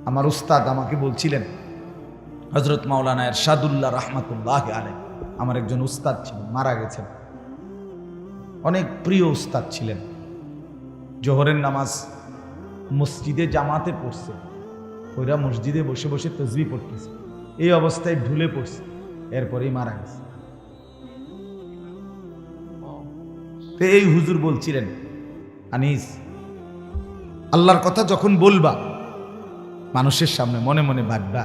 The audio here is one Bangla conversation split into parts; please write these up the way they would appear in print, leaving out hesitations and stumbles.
আমার উস্তাদ আমাকে বলছিলেন, হযরত মাওলানা এরশাদুল্লাহ রাহমাতুল্লাহ আলাইহি আমার একজন উস্তাদ ছিলেন, মারা গেছেন। অনেক প্রিয় উস্তাদ ছিলেন। জোহরের নামাজ মসজিদে জামাতে পড়ছে, ওরা মসজিদে বসে বসে তাসবিহ পড়তেছে, এই অবস্থায় ঢুলে পড়ছে, এরপরেই মারা গেছে। তো এই হুজুর বলছিলেন, আনিস, আল্লাহর কথা যখন বলবা মানুষের সামনে মনে মনে ভাববা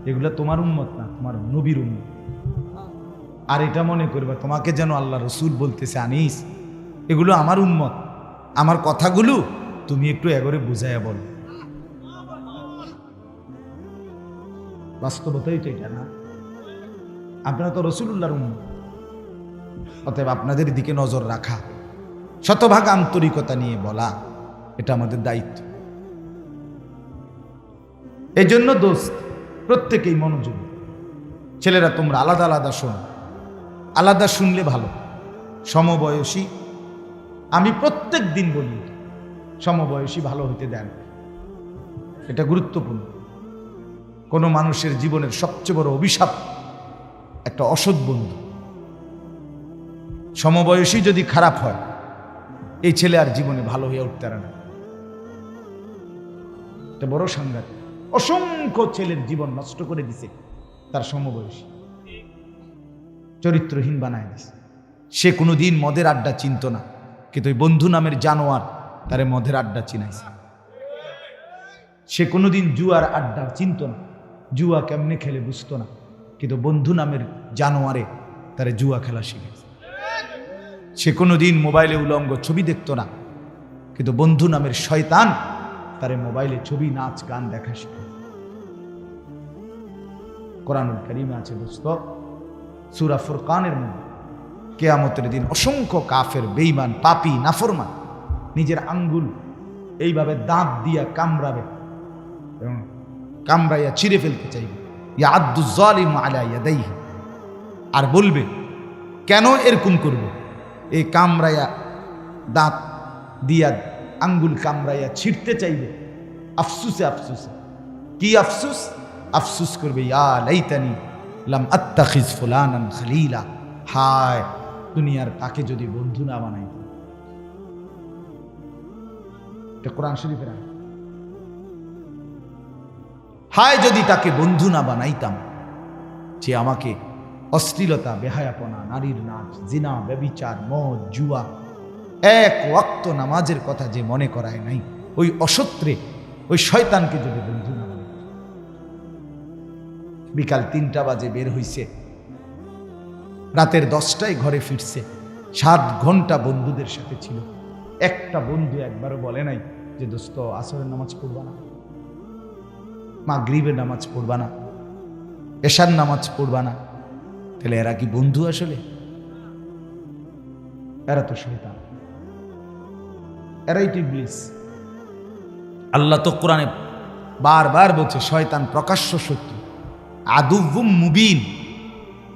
এগুলা তোমার উম্মত না, তোমার নবীর উম্মত। আর এটা মনে করবা তোমাকে যেন আল্লাহ রসুল বলতেছে, আনিস এগুলো আমার উম্মত, আমার কথাগুলো তুমি একটু এগরে বুঝাইয়া বল। বাস্তবতাই তো এটা না? আপনারা তো রসুলুল্লাহর উম্মত, অতএব আপনাদের দিকে নজর রাখা, শতভাগ আন্তরিকতা নিয়ে বলা, এটা আমাদের দায়িত্ব। এই জন্য দোস্ত, প্রত্যেকেই মনোযোগী। ছেলেরা তোমরা আলাদা আলাদা শোনো, আলাদা শুনলে ভালো। সমবয়সী, আমি প্রত্যেক দিন বলি, সমবয়সী ভালো হতে দেন, এটা গুরুত্বপূর্ণ। কোনো মানুষের জীবনের সবচেয়ে বড় অভিশাপ একটা অসৎ বন্ধু। সমবয়সী যদি খারাপ হয়, এই ছেলে আর জীবনে ভালো হয়ে উঠতে পারে না। এটা বড় সাংঘাতিক। অসংখ্য ছেলের জীবন নষ্ট করে দিছে তার সমবয়সী, চরিত্রহীন বানায় দিছে। সে কোনোদিন মদের আড্ডা চিনত না, কিন্তু ওই বন্ধু নামের জানোয়ার তারে মদের আড্ডা চিনাইছে। সে কোনোদিন জুয়ার আড্ডা চিনত না, জুয়া কেমনে খেলে বুঝতো না, কিন্তু বন্ধু নামের জানোয়ারে তারে জুয়া খেলা শিখেছে। সে কোনোদিন মোবাইলে উলঙ্গ ছবি দেখতো না, কিন্তু বন্ধু নামের শয়তান তারে মোবাইলে ছবি, নাচ, গান দেখা শিখেছে। কোরআনুল কারীমে আছে দোস্ত, সূরা ফুরকানের মধ্যে কিয়ামতের দিন অসংখ্য কাফের, বেঈমান, পাপী, নাফরমান নিজের আঙ্গুল এইভাবে দাঁত দিয়া কামড়াবে এবং কামড়াইয়া ছিঁড়ে ফেলতে চাইবে। ইয়াদ্দু যালিমু আলা ইয়াদাইহি, আর বলবে কেন এরকম করব? এই কামড়াইয়া দাঁত দিয়া আঙ্গুল কামড়াইয়া ছিঁড়তে চাইবে, আফসুসে আফসুসে। কি আফসুস? আফসুস করবে, ইয়া লাইতানি লাম আত্তাখিজ ফুলানান খলিলা, হায় দুনিয়ার তাকে যদি বন্ধু না বানাইতাম। এটা কোরআন শরীফের আয়াত। হায় যদি তাকে বন্ধু না বানাইতাম, যে আমাকে অশ্লীলতা, বেহায়াপনা, নারীর নাচ, জিনা, ব্যভিচার, মদ, জুয়া, এক ওয়াক্ত নামাজের কথা যে মনে করায় নাই, ওই অসত্রে, ওই শয়তানকে যদি বন্ধু না বানাই। বিকাল 3টা বাজে বের হইছে, রাতের 10টায় ঘরে ফিরছে, 7 ঘন্টা বন্ধুদের সাথে ছিল। একটা বন্ধু একবারও বলে নাই যে দোস্ত আসরের নামাজ পড়বা না, মাগরিবের নামাজ পড়বা না, এশার নামাজ পড়বা না। তাহলে এরা কি বন্ধু আসলে? এরা তো শয়তান, এরাই তো ইবলিস। আল্লাহ তো কোরআনে বারবার বলছে শয়তান প্রকাশ্য শত্রু, আদুউম মুবিন,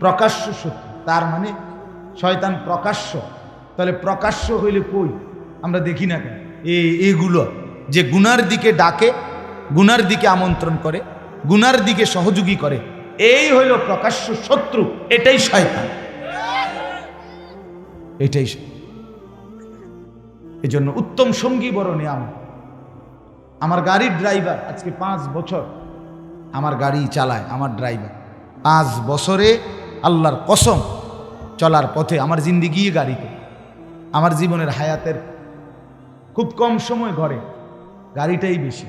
প্রকাশ্য শত্রু। তার মানে শয়তান প্রকাশ্য। তাহলে প্রকাশ্য হইলে কই আমরা দেখি না কেন? এগুলো যে গুনার দিকে ডাকে, গুনার দিকে আমন্ত্রণ করে, গুনার দিকে সহযোগী করে, এই হইল প্রকাশ্য শত্রু। এটাই শয়তান, এটাই। এই জন্য উত্তম সঙ্গী বড় নিয়ামত। আমার গাড়ির ড্রাইভার আজকে 5 বছর আমার গাড়ি চালায়, আমার ড্রাইভার 5 বছরে আল্লাহর কসম চলার পথে, আমার জিন্দিগি গাড়িতে, আমার জীবনের হায়াতের খুব কম সময় ঘরে গাড়িটাই বেশি।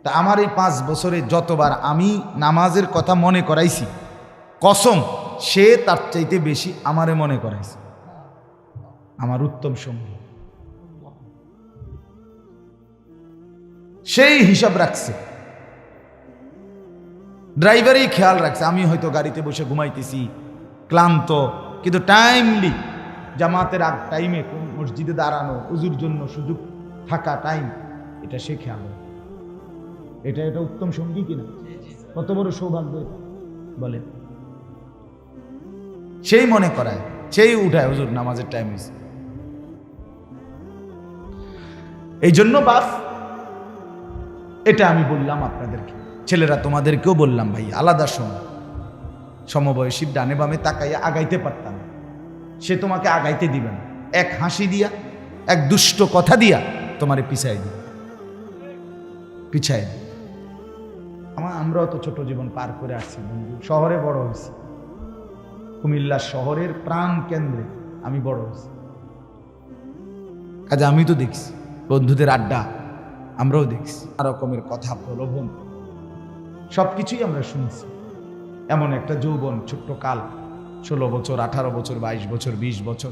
তা আমার এই 5 বছরে যতবার আমি নামাজের কথা মনে করাইছি, কসম সে তার চাইতে বেশি আমারে মনে করাইছে। আমার উত্তম সঙ্গী, সেই হিসাব রাখছে, ড্রাইভারই খেয়াল রাখছে। আমি হয়তো গাড়িতে বসে ঘুমাইতেছি, ক্লান্ত, কিন্তু টাইমলি জামাতের আগ টাইমে মসজিদে দাঁড়ানো, উজুর জন্য সুযোগ থাকা টাইম, এটা সে খেয়াল রাখে। এটা উত্তম সঙ্গী কিনা? কত বড় সৌভাগ্য বলে। সেই মনে করায়, সেই উঠায় হুজুর নামাজের টাইম হয়েছে। এই জন্য বাপ, এটা আমি বললাম আপনাদেরকে, ছেলেরা তোমাদেরকেও বললাম ভাই, আলাদা সময় সমবয়সীর ডানে বামে তাকাইয়া আগাইতে পারতাম, সে তোমাকে আগাইতে দিবে না। এক হাসি দিয়া, এক দুষ্ট কথা দিয়া তোমারে পিছাই দিবে, পিছাই দিবে। আমরাও তো ছোট জীবন পার করে আসছি বন্ধু, শহরে বড় হয়েছি, কুমিল্লা শহরের প্রাণ কেন্দ্রে আমি বড় হয়েছি। কাজে আমি তো দেখছি বন্ধুদের আড্ডা, আমরাও দেখছি রকমের কথা, প্রলোভন, সবকিছুই আমরা শুনছি। এমন একটা যৌবন, ছোট্ট কাল, 16 বছর, 18 বছর, 22 বছর, 20 বছর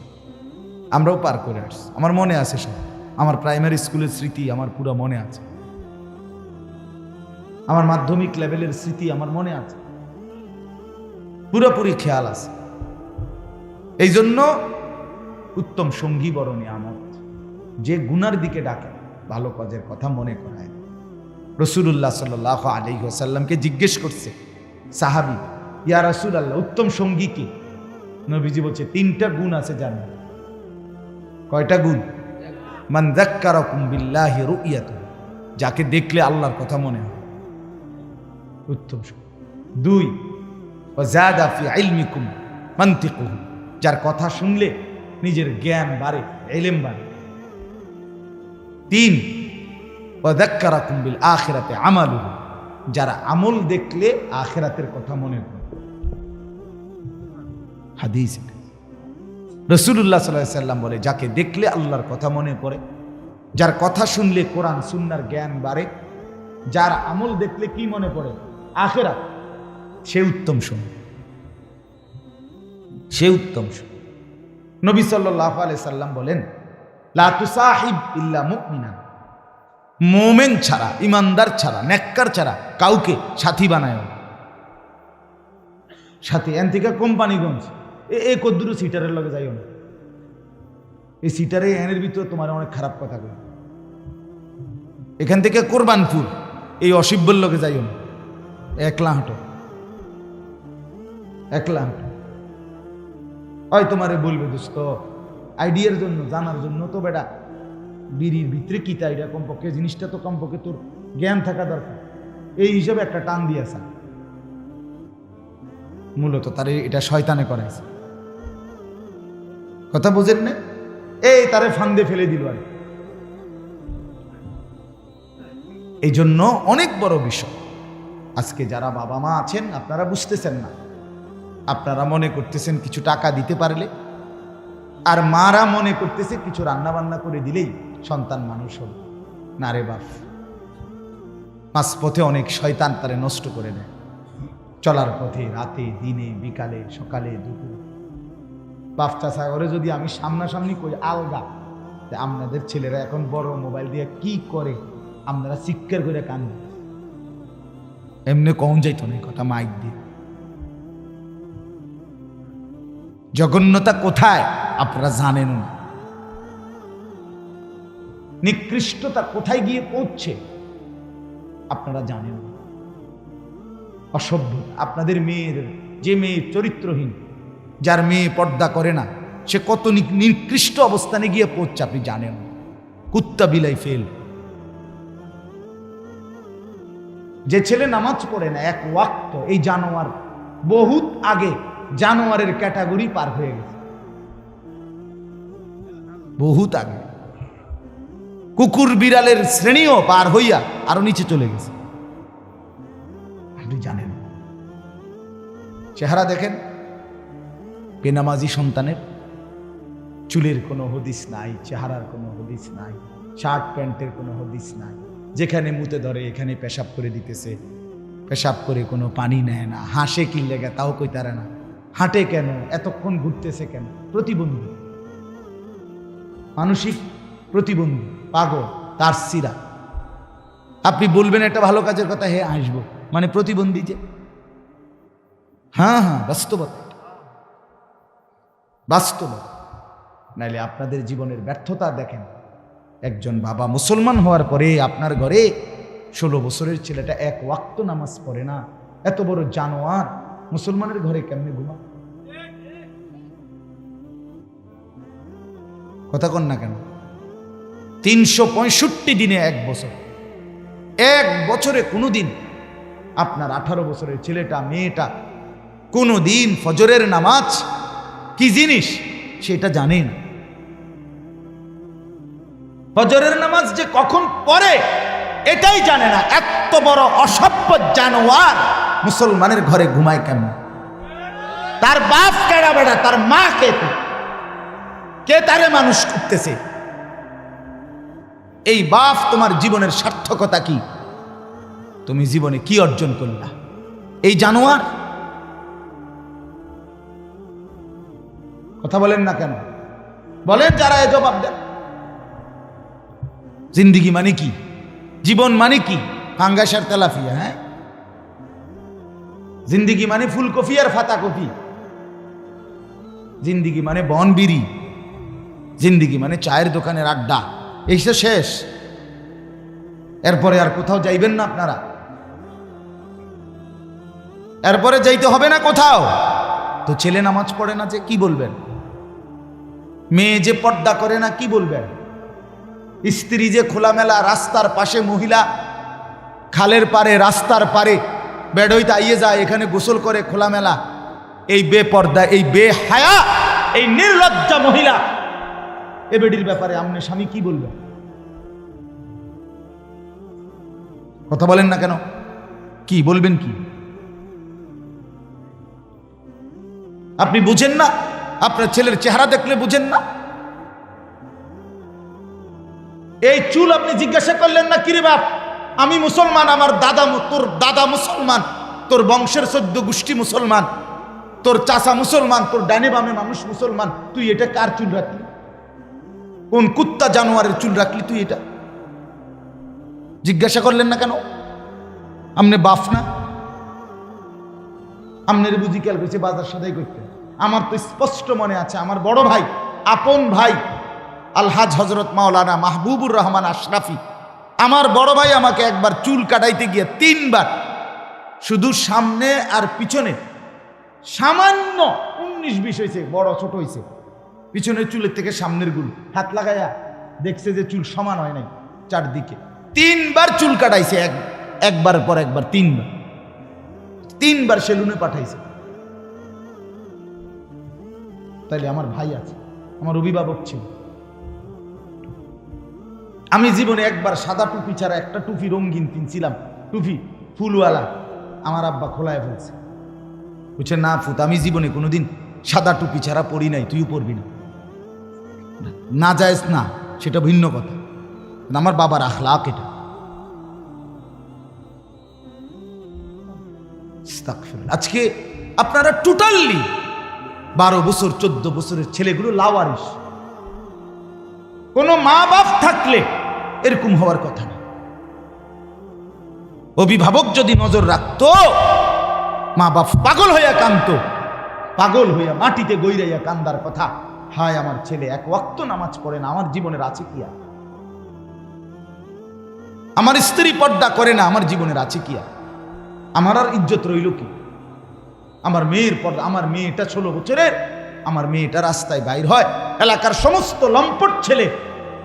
আমরাও পার করে আসছি। আমার মনে আছে সব, আমার প্রাইমারি স্কুলের স্মৃতি আমার পুরো মনে আছে, আমার মাধ্যমিক লেভেলের স্মৃতি আমার মনে আছে, পুরোপুরি খেয়াল আছে। এই জন্য উত্তম সঙ্গী বড় নিয়ামত, যে গুনার দিকে ডাকে, ভালো কাজের কথা মনে করায়। রাসূলুল্লাহ সাল্লাল্লাহু আলাইহি ওয়াসাল্লামকে জিজ্ঞেস করছে সাহাবী, ইয়া রাসূলুল্লাহ, উত্তম সঙ্গী কি? নবীজি বলছে 3টা গুণ আছে জানেন। কয়টা গুণ? মান যাক্কারাকুম বিল্লাহি রুইয়াতু, যাকে দেখলে আল্লাহর কথা মনে হয়, উত্তম সঙ্গী। 2, ওয়া যাদা ফি ইলমিকুম মানতিকুহু, যার কথা শুনলে নিজের জ্ঞান বাড়ে, ইলম বাড়ে। 3, ওয়া যাক্কারাকুম বিল আখিরাতি আমালুহু, যারা আমল দেখলে আখিরাতের কথা মনে করে। হাদিস রাসূলুল্লাহ সাল্লাল্লাহু আলাইহি ওয়াসাল্লাম বলে, যাকে দেখলে আল্লাহর কথা মনে পড়ে, যার কথা শুনলে কোরআন সুন্নাহর জ্ঞান বাড়ে, যার আমল দেখলে কি মনে পড়ে? আখিরাত, সে উত্তম সঙ্গী, সে উত্তম সঙ্গী। নবী সাল্লাল্লাহু আলাইহি সাল্লাম বলেন, লা তুসাহিব ইল্লা মুমিনা, মোমেন ছাড়া, ইমানদার ছাড়া, নেককার ছাড়া কাউকে সাথী বানায় না। সাথী এন থেকে কোম্পানিগঞ্জ এ কদ্দুরু সিটারের লগে যাইও না, এই সিটারে এনের ভিতরে তোমার অনেক খারাপ কথা কই। এখান থেকে কোরবানপুর এই অসিব্বর লগে যাইও না, একলা হাঁটো, একলা হাঁটো। হয় তোমারে বলবে দোস্ত, আইডিয়ার জন্য, জানার জন্য তো বেটা বিড়ির ভিতরে কিতা, এটা কমপক্ষে জিনিসটা তো কমপক্ষে তোর জ্ঞান থাকা দরকার, এই হিসাবে একটা টান দিয়েছে। মূলত তারে এটা শয়তানে করাইছে, কথা বোঝেন না? এই তারে ফান্দে ফেলে দিল। আর এই জন্য অনেক বড় বিষয়। আজকে যারা বাবা মা আছেন, আপনারা বুঝতেছেন না, আপনারা মনে করতেছেন কিছু টাকা দিতে পারলে, আর মারা মনে করতেছে কিছু রান্না বান্না করে দিলেই সন্তান মানুষ হবে। না রে বাপ, মাঝপথে অনেক শয়তান তারে নষ্ট করে দেয়, চলার পথে, রাতে, দিনে, বিকালে, সকালে, দুপুর। বাপ চাচা করে যদি আমি সামনাসামনি কই আলগা, আপনাদের ছেলেরা এখন বড় মোবাইল দিয়ে কি করে, আপনারা চিৎকার করে কান্দে, এমনি কম যাইতো না কথা মাইক দিয়ে। জঘন্যতা কোথায় আপনারা জানেন না, নিকৃষ্টতা কোথায় গিয়ে পৌঁছছে আপনারা জানেন না। অসভ্য আপনাদের মেয়ের, যে মেয়ে চরিত্রহীন, যার মেয়ে পর্দা করে না, সে কত নিকৃষ্ট অবস্থানে গিয়ে পৌঁছছে আপনি জানেন না। কুত্তা বিলাই ফেল। যে ছেলে নামাজ পড়ে না এক ওয়াক্ত, এই জানোয়ার বহুত আগে জানোয়ারের ক্যাটাগরি পার হয়ে গেছে, বহুত আগে কুকুর বিড়ালের শ্রেণীও পার হইয়া আরো নিচে চলে গেছে। আপনি জানেন, চেহারা দেখেন বেনামাজি সন্তানের, চুলের কোনো হদিস নাই, চেহারার কোনো হদিস নাই, শার্ট প্যান্টের কোনো হদিস নাই, যেখানে মুতে ধরে এখানে পেশাব করে দিতেছে, পেশাব করে কোনো পানি নেয় না, হাসে কি লেগে তাও কইতারে না, হাঁটে কেন, এতক্ষণ ঘুরতেছে কেন, প্রতিবন্ধী, মানসিক প্রতিবন্ধী, পাগল, তার সিরা। আপনি বলবেন একটা ভালো কাজের কথা, হে আসবো, মানে প্রতিবন্ধী যে। হ্যাঁ হ্যাঁ, বাস্তবতা, বাস্তবতা। নাইলে আপনাদের জীবনের ব্যর্থতা দেখেন। একজন বাবা মুসলমান হওয়ার পরে আপনার ঘরে 16 বছরের ছেলেটা এক ওয়াক্ত নামাজ পড়ে না, এত বড় জানোয়ার মুসলমানের ঘরে কেমনে ঘুমা? কথা কন না কেন? 365 দিনে এক বছর এক বছরে কোনোদিন আপনার 18 বছরের ছেলেটা মেয়েটা কোনোদিন ফজরের নামাজ কি জিনিস সেটা জানেন। ফজরের নামাজ যে কখন পড়ে এটাই জানে না। এত বড় অসভ্য জানোয়ার মুসলমানের ঘরে ঘুমায় কেমন? তার বাপ কেডা বেড়া, তার মা কে তারে মানুষ করতেছে? এই বাপ তোমার জীবনের সার্থকতা কি? তুমি জীবনে কি অর্জন করলা? এই জানোয়ার। কথা বলেন না কেন? বলেন যারা এ জবাব দেন। জিন্দিগি মানে কি? জীবন মানে কি? ফাঙ্গাসার তেলাফিয়া? হ্যাঁ, জিন্দিগি মানে ফুলকপি আর ফাতাকপি। জিন্দিগি মানে বনবিড়ি। জিন্দিগি মানে চায়ের দোকানের আড্ডা। এই তো শেষ। এরপরে আর কোথাও যাইবেন না আপনারা। এরপরে যাইতে হবে না কোথাও। তো ছেলে নামাজ পড়ে না যে কি বলবেন? মেয়ে যে পর্দা করে না কি বলবেন? স্ত্রী যে খোলামেলা রাস্তার পাশে, মহিলা খালের পারে রাস্তার পারে বেড়ইতে আইয়ে যায়, এখানে গোসল করে খোলামেলা, এই বেপর্দা, এই বেহায়া, এই নির্লজ্জা মহিলা, এ বেডির ব্যাপারে আপনি স্বামী কি বলবেন? কথা বলেন না কেন? কি বলবেন? কি আপনি বুঝেন না? আপনার ছেলের চেহারা দেখলে বুঝেন না? এই চুল আপনি জিজ্ঞাসা করলেন না, কিরে বাপ আমি মুসলমান, আমার দাদা, তোর দাদা মুসলমান, তোর বংশের 14 গোষ্ঠী মুসলমান, তোর চাচা মুসলমান, তোর ডানে বামে মানুষ মুসলমান, তুই এটা কার চুল রাখলি? কোন কুত্তা জানোয়ারের চুল রাখলি তুই? এটা জিজ্ঞাসা করলেন না কেন? আমনে বাপ না? আমনের বুঝি খেয়াল করছে বাজার সদাই করতে। আমার তো স্পষ্ট মনে আছে, আমার বড় ভাই, আপন ভাই আলহাজ হজরত মাওলানা মাহবুবুর রহমান আশরাফি, আমার বড় ভাই আমাকে একবার চুল কাটাইতে গিয়ে 3 বার, শুধু সামনে আর পিছনে সামান্য 19-20 হয়েছে, বড় ছোট হয়েছে, পিছনের চুলের থেকে সামনের গুলো হাত লাগাইয়া দেখছে যে চুল সমান হয় নাই চারদিকে। 3 বার চুল কাটাইছে, একবার পর একবার 3 বার সেলুনে পাঠাইছে। তাইলে আমার ভাই আছে, আমার অভিভাবক ছিল। আমি জীবনে একবার সাদা টুপি ছাড়া একটা টুপি রঙিন কিনছিলাম, টুপি ফুলওয়ালা, আমার আব্বা খোলায় ফেলছে। বুঝছে না ফুত, আমি জীবনে কোনোদিন সাদা টুপি ছাড়া পরি নাই, তুইও পরবি না। না জায়েজ না, সেটা ভিন্ন কথা, আমার বাবার আখলাক এটা। আজকে আপনারা টোটালি 12 বছর 14 বছরের ছেলেগুলো লাওয়ারিস। কোনো মা বাপ থাকলে এরকম হওয়ার কথা না। অভিভাবক যদি নজর রাখতো, মা বাপ পাগল হইয়া কাঁদতো, পাগল হইয়া মাটিতে গইরাইয়া কান্দার কথা, হায় আমার ছেলে 1 ওয়াক্ত নামাজ পড়ে না, আমার জীবনের আছে কি আর? আমার স্ত্রী পর্দা করে না, আমার জীবনের আছে কি আর? আমার আর ইজ্জত রইল কি? আমার মেয়ের পর্দা, আমার মেয়েটা 16 বছরের, আমার মেয়েটা রাস্তায় বাইর হয়, এলাকার সমস্ত লম্পট ছেলে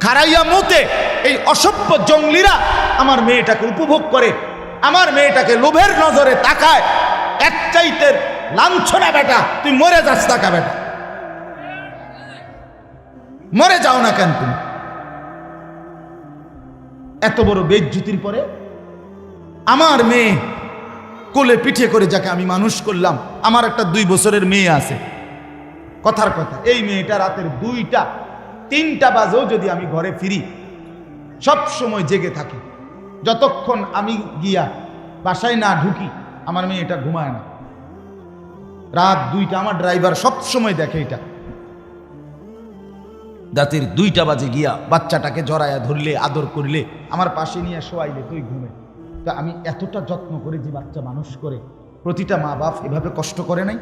খারাইয়া মুতে, এই অসভ্য জঙ্গলিরা আমার মেয়েটাকে উপভোগ করে, আমার মেয়েটাকে লোভের নজরে তাকায়। এক চাইতে লাঞ্ছনা বেটা, তুই মরে যাস তাকা বেটা, মরে যাও না কেন তুমি? এত বড় বেইজ্জতির পরে আমার মেয়ে কোলে পিঠে করে যাকে আমি মানুষ করলাম, আমার একটা 2 বছরের মেয়ে আছে, কথার কথা, এই মেয়েটা রাতের 2টা 3টা বাজেও যদি আমি ঘরে ফিরি, সব সময় জেগে থাকি। যতক্ষণ আমি গিয়া বাসায় না ঢুকি, আমার মেয়ে এটা ঘুমায় না। রাত 2টা, আমার ড্রাইভার সব সময় দেখে এটা, রাতের 2টা বাজে গিয়া বাচ্চাটাকে জড়াইয়া ধরলে, আদর করলে, আমার পাশে নিয়ে শোয়াইলে তুই ঘুমে। তা আমি এতটা যত্ন করে যে বাচ্চা মানুষ করে, প্রতিটা মা বাপ এভাবে কষ্ট করে নাই?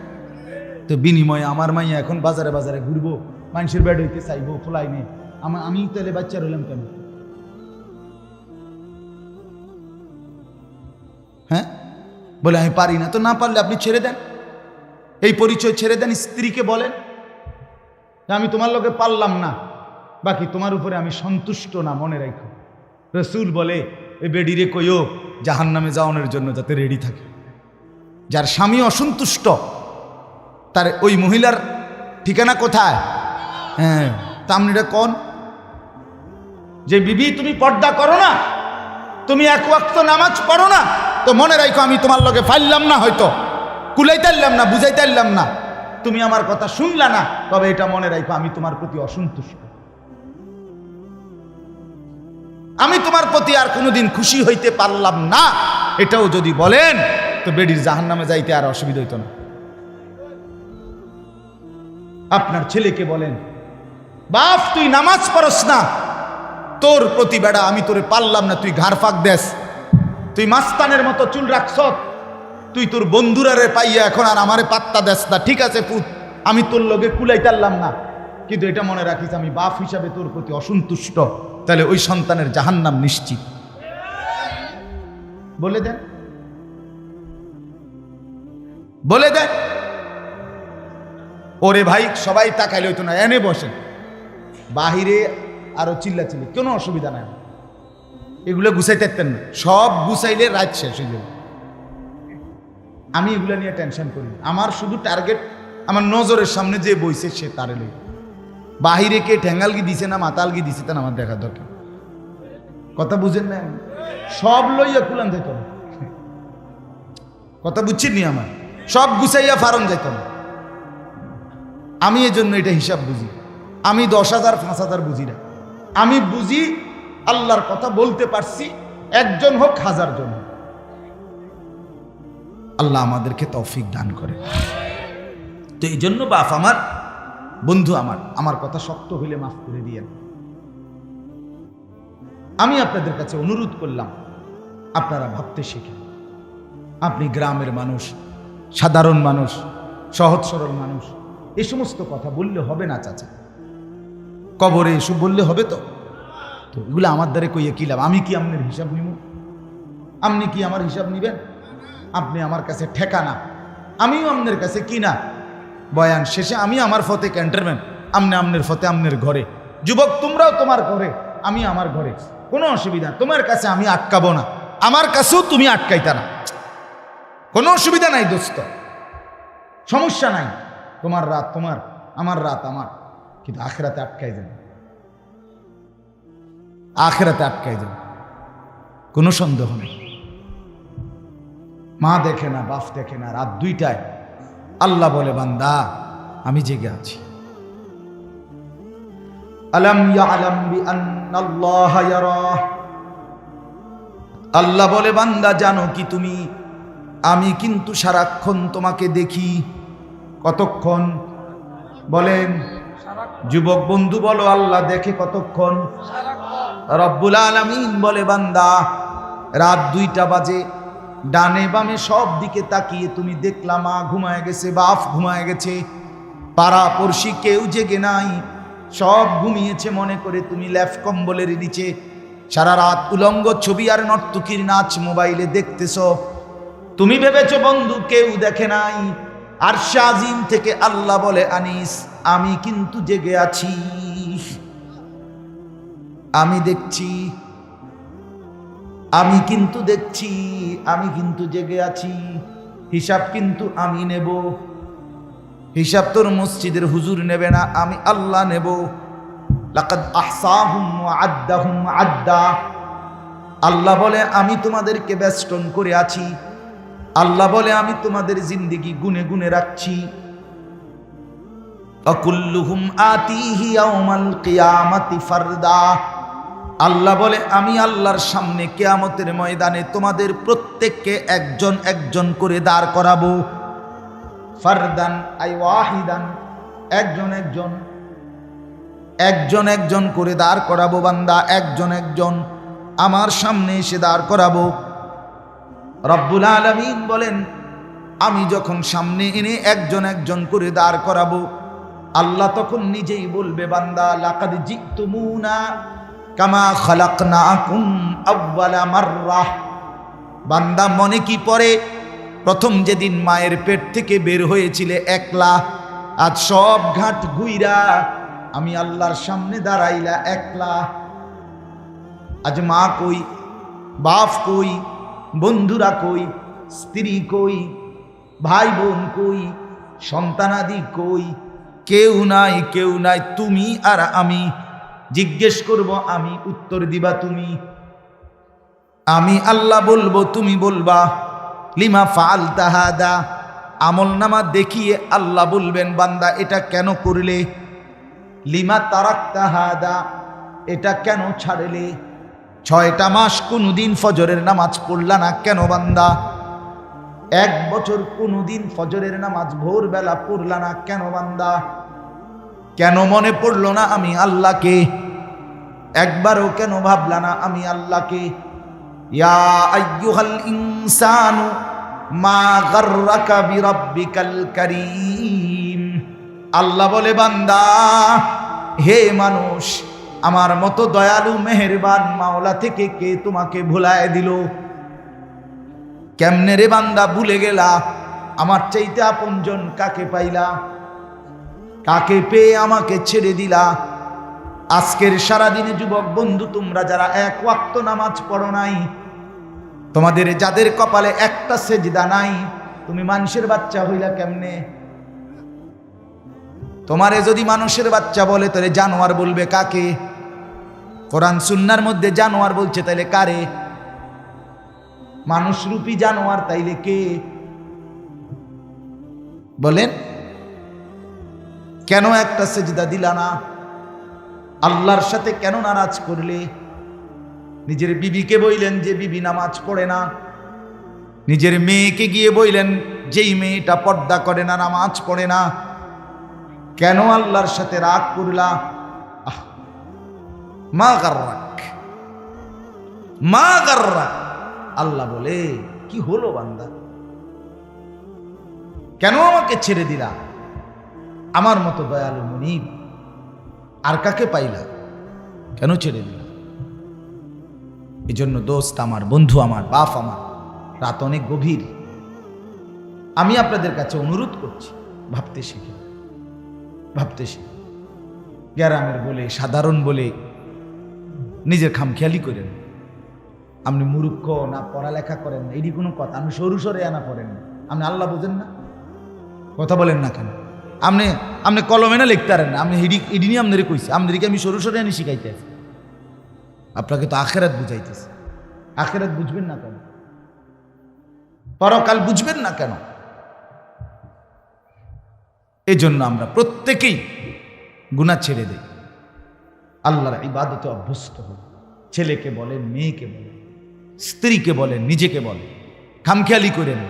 তো বিনিময়ে আমার মাইয়া এখন বাজারে বাজারে ঘুরবো, মানুষের বেড হইতে চাইবো, খোলাই নেই, আমি তাহলে বাচ্চা রইলাম কেন? হ্যাঁ, বলে আমি পারি না। তো না পারলে আপনি ছেড়ে দেন, এই পরিচয় ছেড়ে দেন, স্ত্রীকে বলেন আমি তোমার লোকে পারলাম না, বাকি তোমার উপরে আমি সন্তুষ্ট না, মনে রাখো। রসুল বলে এ বেডিরে কইও জাহান্নামে যাওয়ানোর জন্য যাতে রেডি থাকে। যার স্বামী অসন্তুষ্ট তার ওই মহিলার ঠিকানা কোথায়? হ্যাঁ, তা আপনিটা কোন যে বিবি তুমি পর্দা করো না, তুমি এক ওয়াক্ত নামাজ পড়ো না, তো মনে রাখো আমি তোমার লগে ফাইললাম না, হয়তো কুলাইতাইলাম না, বুঝাইতাইলাম না, তুমি আমার কথা শুনলা না, তবে এটা মনে রাখো আমি তোমার প্রতি অসন্তুষ্ট, আমি তোমার প্রতি আর কোনোদিন খুশি হইতে পারলাম না, এটাও যদি বলেন তো বেডির জাহান্নামে যাইতে আর অসুবিধা হইতো না। আপনার ছেলেকে বলেন, বাপ তুই নামাজ পড়স না, তোর প্রতি বেড়া আমি তোরে পারলাম না, তুই ঘাড় ফাঁক দেস, তুই মাস্তানের মতো চুল রাখছ, তুই তোর বন্ধুরারে পাইয়া এখন আর আমারে পাত্তা দেস না, ঠিক আছে পুত, আমি তোর লগে কুলাইতারলাম না, কিন্তু এটা মনে রাখিস আমি বাপ হিসাবে তোর প্রতি অসন্তুষ্ট, তাহলে ওই সন্তানের জাহান্নাম নিশ্চিত। বলে দেন, বলে দেন। ওরে ভাই সবাই তাকাইলে হইতো না, এনে বসেন, বাহিরে আরো চিল্লাচিল্লি, কোনো অসুবিধা নাই, এগুলো গুছাইতে পারতেন না, সব গুছাইলে রাত শেষ হয়ে যাবে। আমি এগুলো নিয়ে টেনশন করি, আমার শুধু টার্গেট আমার নজরের সামনে যে বইছে সে তারে লই, বাহিরে কে ঠ্যাঙ্গালগি দিছে না মাতালগি দিছে তা আমার দেখা দরকার। কথা বুঝেন না? সব লইয়া কুলান যাইত না, কথা বুঝছেন নি? আমার সব গুছাইয়া ফারন যাইত না। আমি এই জন্য এটা হিসাব বুঝি, আমি 10,000 5,000 বুঝি না, আমি বুঝি আল্লাহর কথা বলতে পারছি, একজন হোক 1000 জন হোক, আল্লাহ আমাদেরকে তৌফিক দান করে। তো এই জন্য বাপ আমার, বন্ধু আমার কথা শক্ত হইলে মাফ করে দিয়েন। আমি আপনাদের কাছে অনুরোধ করলাম, আপনারা ভাবতে শিখেন। আপনি গ্রামের মানুষ, সাধারণ মানুষ, সহজ সরল মানুষ, এই সমস্ত কথা বললে হবে না চাচা, কবরে এসব বললে হবে? তো এগুলো আমার দ্বারে কইয়া কি লাভ? আমি কি আপনার হিসাব নিব? আপনি কি আমার হিসাব নিবেন? আপনি আমার কাছে ঠেকানা, আমিও আপনার কাছে কিনা। বয়ান শেষে আমি আমার ফতে ক্যান্টারম্যান, আমনে আমনের ফতে আমনের ঘরে, যুবক তোমরাও তোমার ঘরে, আমি আমার ঘরে, কোনো অসুবিধা, তোমার কাছে আমি আটকাবো না, আমার কাছেও তুমি আটকাইতা না, কোনো অসুবিধা নাই দোস্ত, সমস্যা নাই। তোমার রাত তোমার, আমার রাত আমার, কিন্তু আখেরাতে আটকাই যাবে, আখেরাতে আটকাই যাবে, কোনো সন্দেহ নেই। মা দেখে না, বাপ দেখে না, রাত 2টায় আল্লাহ বলে বান্দা আমি জেগে আছি। আলাম ইয়ালাম বিআন্নাল্লাহ ইয়ারা, আল্লাহ বলে বান্দা জানো কি তুমি, আমি কিন্তু সারাক্ষণ তোমাকে দেখি। কতক্ষণ বলেন? যুবক বন্ধু বলো, আল্লাহ দেখে কতক্ষণ? রব্বুল আলামিন বলে বান্দা রাত 2টা বাজে, ডানে বামে সব দিকে তাকিয়ে তুমি দেখলা মা ঘুমায় গেছে, বাপ ঘুমায় গেছে, পাড়া পড়শি কেউ জেগে নাই, সব ঘুমিয়েছে মনে করে তুমি ল্যাফ কম্বলের নিচে সারা রাত উলঙ্গ ছবি আর নর্তকীর নাচ মোবাইলে দেখতেছ। তুমি ভেবেছো বন্ধু কেউ দেখে নাই, আরশে আজিম থেকে আল্লাহ বলে আনিস আমি কিন্তু জেগে আছি, আমি দেখছি, আমি কিন্তু দেখছি, আমি কিন্তু জেগে আছি, হিসাব কিন্তু আমি নেব। হিসাব তোর মসজিদের হুজুর নেবে না, আমি আল্লাহ নেব। লাকাদ আহসাহুম ওয়া আদ্দাহুম আদ্দা, আল্লাহ বলে আমি তোমাদেরকে বেষ্টন করে আছি, আল্লাহ বলে আমি তোমাদের জিন্দেগি গুনে গুনে রাখছি। আকুল্লুহুম আতিহি ইয়াউমাল কিয়ামাতি ফারদা, আল্লাহ বলে আমি আল্লাহর সামনে কিয়ামতের ময়দানে তোমাদের প্রত্যেককে একজন একজন করে দাঁড় করাবো। ফারদান আই ওয়াহিদান, একজন একজন, একজন একজন করে দাঁড় করাবো বান্দা, একজন একজন আমার সামনে এসে দাঁড় করাবো। রব্বুল আলামিন বলেন আমি যখন সামনে এনে একজন একজন করে দাঁড় করাবো, আল্লাহ তখন নিজেই বলবে বান্দা লাকাদ জিতুমুনা কামা খালাকনাকুম আউওয়ালা মাররা, বান্দা মনে কি পড়ে প্রথম যেদিন মায়ের পেট থেকে বের হয়েছিলে একলা, আজ সব ঘাট ঘুইরা আমি আল্লাহর সামনে দাঁড়াইলা একলা। আজ মা কই, বাপ কই, বন্ধুরা কই, স্ত্রী কই, ভাই বোন কই, সন্তানাদি কই? কেউ নাই, কেউ নাই, তুমি আর আমি। জিজ্ঞেস করব আমি, উত্তর দিবা তুমি। আমি আল্লাহ বলবো, তুমি বলবা লিমা ফাআলতা হাদা। আমল নামা দেখিয়ে আল্লাহ বলবেন, বান্দা এটা কেন করলে? লিমা তারাকতা হাদা, এটা কেন ছাড়লে? 6টা মাস কোনদিন ফজরের নামাজ পড়লা না কেন বান্দা? 1 বছর কোনদিন ফজরের নামাজ ভোরবেলা পড়লা না কেন বান্দা? কেন মনে পড়লো না আমি আল্লাহকে? একবারও কেন ভাবলা না আমি আল্লাহকে? ইয়া আইয়ুহাল ইনসানু মা গাররাকা বিরাব্বিকাল কারীম। আল্লাহ বলে, বান্দা, হে মানুষ, আমার মতো দয়ালু মেহেরবান মাওলা থেকে কে তোমাকে ভুলায় দিল? কেমনে রে বান্দা ভুলে গেলা? আমার চাইতে আপনজন কাকে পাইলা? কাকে পেয়ে আমাকে ছেড়ে দিলা? আজকের সারাদিনে যুবক বন্ধু, তোমরা যারা 1 ওয়াক্ত নামাজ পড়ো নাই, তোমাদের যাদের কপালে একটা সেজদা নাই, তুমি মানুষের বাচ্চা হইলা কেমনে? তোমারে যদি মানুষের বাচ্চা বলে তাহলে জানোয়ার বলবে কাকে? কোরআন সুন্নাহর মধ্যে জানোয়ার বলছে, তাইলে কারে? মানুষরূপী জানোয়ার তাইলে কে? বলেন, কেন একটা সেজদা দিলা না? আল্লাহর সাথে কেন নারাজ করলে? নিজের বিবিকে বইলেন যে বিবি নামাজ পড়ে না, নিজের মেয়েকে গিয়ে বইলেন যেই মেয়েটা পর্দা করে না, নামাজ পড়ে না। কেন আল্লাহর সাথে রাগ করলা? মা গাররাক, মা গাররাক। আল্লাহ বলে, কি হলো বান্দা? কেন আমাকে ছেড়ে দিলা? আমার মতো দয়ালু মুনিব আর কাকে পাইলা? কেন ছেড়ে দিলা? এই জন্য দোস্ত আমার, বন্ধু আমার, বাপ আমার, রাত অনেক গভীর। আমি আপনাদের কাছে অনুরোধ করছি, ভাবতে শিখে, ভাবতে শিখে। গ্রামের বলে, সাধারণ বলে নিজের খামখেয়ালি করেন। আপনি মূর্খ না, পড়ালেখা করেন না, এটি কোনো কথা? আপনি সরু সরে আনা পড়েন না, আপনি আল্লাহ বোঝেন না? কথা বলেন না কেন? আপনি কলমে না লিখতে পারেন না, আপনি এডি নিয়ে আপনাদের কইছি, আপনাদেরকে আমি সরু সরে আনি শিখাইতে আছি। আপনাকে তো আখেরাত বুঝাইতেছে। আখেরাত বুঝবেন না কেন? পরকাল বুঝবেন না কেন? এই জন্য আমরা প্রত্যেকেই গুনাহ ছেড়ে দেই, আল্লাহর ইবাদতে অভ্যস্ত হই। ছেলেকে বলেন, মেয়েকে বলেন, স্ত্রীকে বলেন, নিজেকে বলেন, খামখেয়ালি করেন।